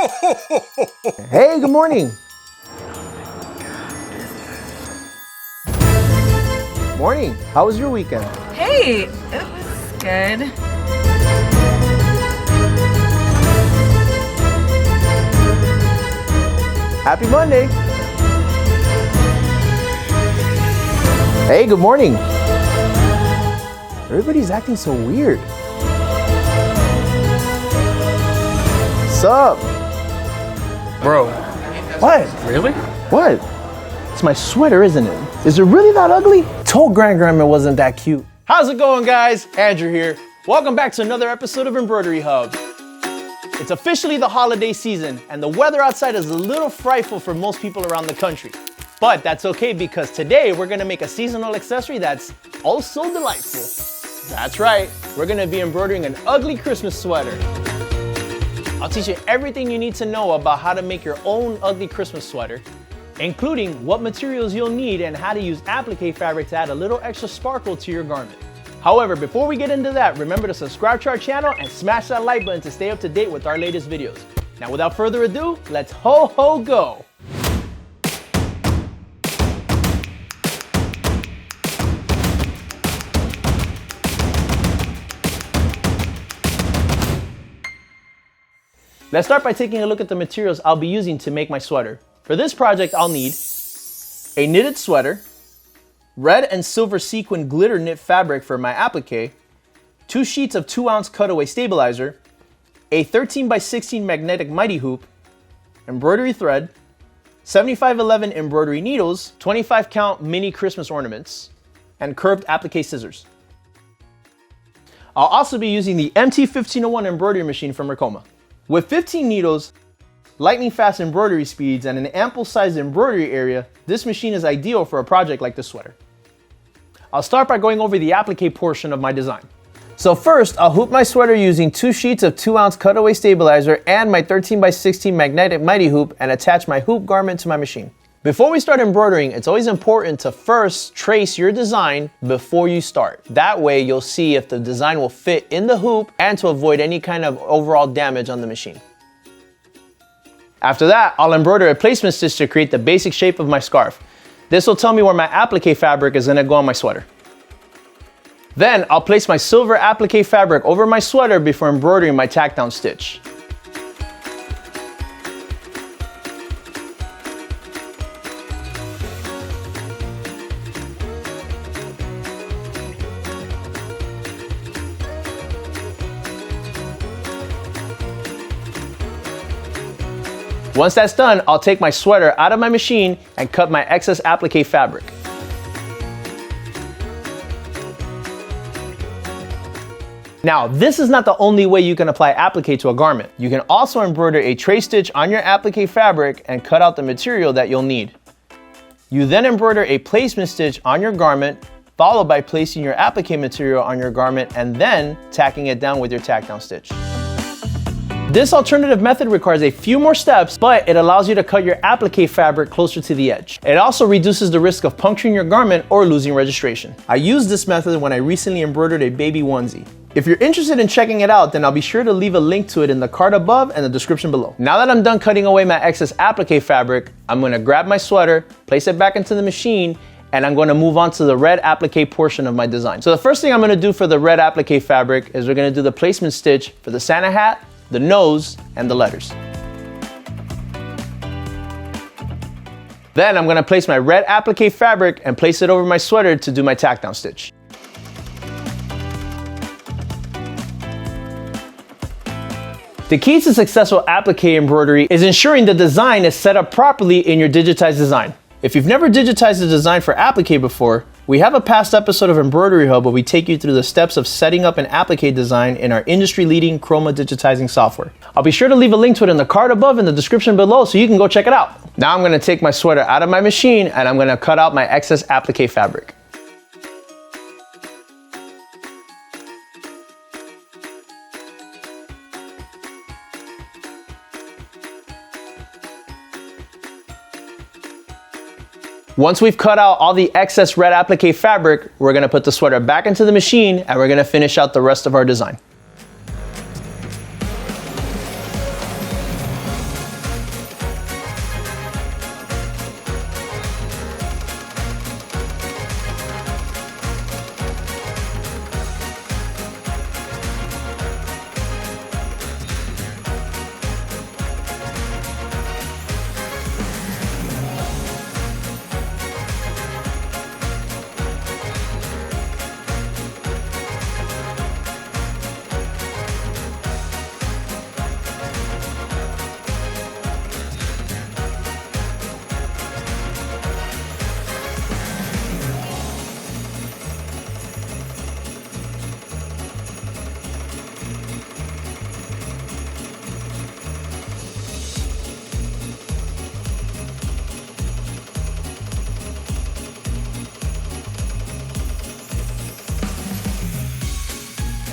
Hey, good morning. Morning. How was your weekend? Hey, it was good. Happy Monday. Hey, good morning. Everybody's acting so weird. Sup? Bro. What? Really? What? It's my sweater, isn't it? Is it really that ugly? Told Grandma it wasn't that cute. How's it going, guys? Andrew here. Welcome back to another episode of Embroidery Hub. It's officially the holiday season, and the weather outside is a little frightful for most people around the country. But that's okay, because today we're gonna make a seasonal accessory that's also delightful. That's right, we're gonna be embroidering an ugly Christmas sweater. I'll teach you everything you need to know about how to make your own ugly Christmas sweater, including what materials you'll need and how to use applique fabric to add a little extra sparkle to your garment. However, before we get into that, remember to subscribe to our channel and smash that like button to stay up to date with our latest videos. Now, without further ado, let's ho go! Let's start by taking a look at the materials I'll be using to make my sweater. For this project, I'll need a knitted sweater, red and silver sequin glitter knit fabric for my applique, 2 sheets of 2-ounce cutaway stabilizer, a 13x16 magnetic mighty hoop, embroidery thread, 7511 embroidery needles, 25 count mini Christmas ornaments, and curved applique scissors. I'll also be using the MT1501 embroidery machine from Ricoma. With 15 needles, lightning fast embroidery speeds, and an ample sized embroidery area, this machine is ideal for a project like this sweater. I'll start by going over the applique portion of my design. So first, I'll hoop my sweater using 2 sheets of 2-ounce cutaway stabilizer and my 13x16 magnetic mighty hoop, and attach my hoop garment to my machine. Before we start embroidering, it's always important to first trace your design before you start. That way you'll see if the design will fit in the hoop and to avoid any kind of overall damage on the machine. After that, I'll embroider a placement stitch to create the basic shape of my scarf. This will tell me where my applique fabric is gonna go on my sweater. Then I'll place my silver applique fabric over my sweater before embroidering my tack down stitch. Once that's done, I'll take my sweater out of my machine and cut my excess applique fabric. Now, this is not the only way you can apply applique to a garment. You can also embroider a tray stitch on your applique fabric and cut out the material that you'll need. You then embroider a placement stitch on your garment, followed by placing your applique material on your garment and then tacking it down with your tack down stitch. This alternative method requires a few more steps, but it allows you to cut your applique fabric closer to the edge. It also reduces the risk of puncturing your garment or losing registration. I used this method when I recently embroidered a baby onesie. If you're interested in checking it out, then I'll be sure to leave a link to it in the card above and the description below. Now that I'm done cutting away my excess applique fabric, I'm gonna grab my sweater, place it back into the machine, and I'm going to move on to the red applique portion of my design. So the first thing I'm going to do for the red applique fabric is we're going to do the placement stitch for the Santa hat, the nose, and the letters. Then I'm going to place my red applique fabric and place it over my sweater to do my tack down stitch. The key to successful applique embroidery is ensuring the design is set up properly in your digitized design. If you've never digitized a design for applique before, we have a past episode of Embroidery Hub where we take you through the steps of setting up an applique design in our industry-leading Ricoma digitizing software. I'll be sure to leave a link to it in the card above in the description below so you can go check it out. Now I'm going to take my sweater out of my machine and I'm going to cut out my excess applique fabric. Once we've cut out all the excess red applique fabric, we're gonna put the sweater back into the machine and we're gonna finish out the rest of our design.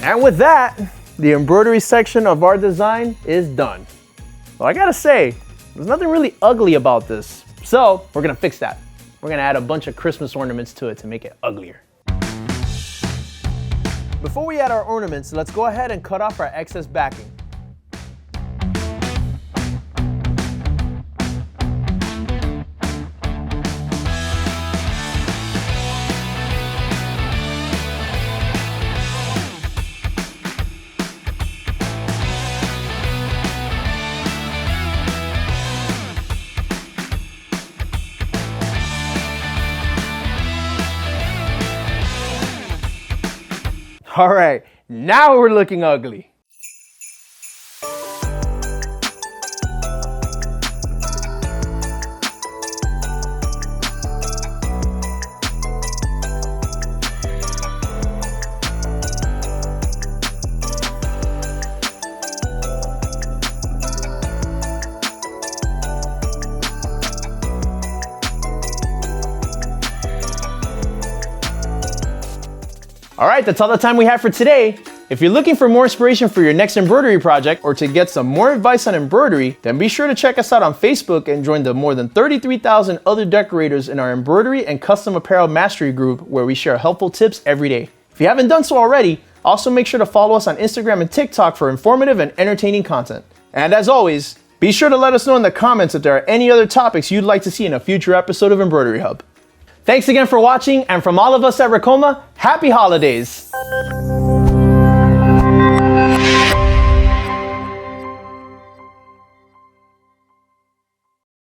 And with that, the embroidery section of our design is done. Well, I gotta say, there's nothing really ugly about this. So we're gonna fix that. We're gonna add a bunch of Christmas ornaments to it to make it uglier. Before we add our ornaments, let's go ahead and cut off our excess backing. All right, now we're looking ugly. All right, that's all the time we have for today. If you're looking for more inspiration for your next embroidery project or to get some more advice on embroidery, then be sure to check us out on Facebook and join the more than 33,000 other decorators in our embroidery and custom apparel mastery group where we share helpful tips every day. If you haven't done so already, also make sure to follow us on Instagram and TikTok for informative and entertaining content. And as always, be sure to let us know in the comments if there are any other topics you'd like to see in a future episode of Embroidery Hub. Thanks again for watching, and from all of us at Ricoma, happy holidays!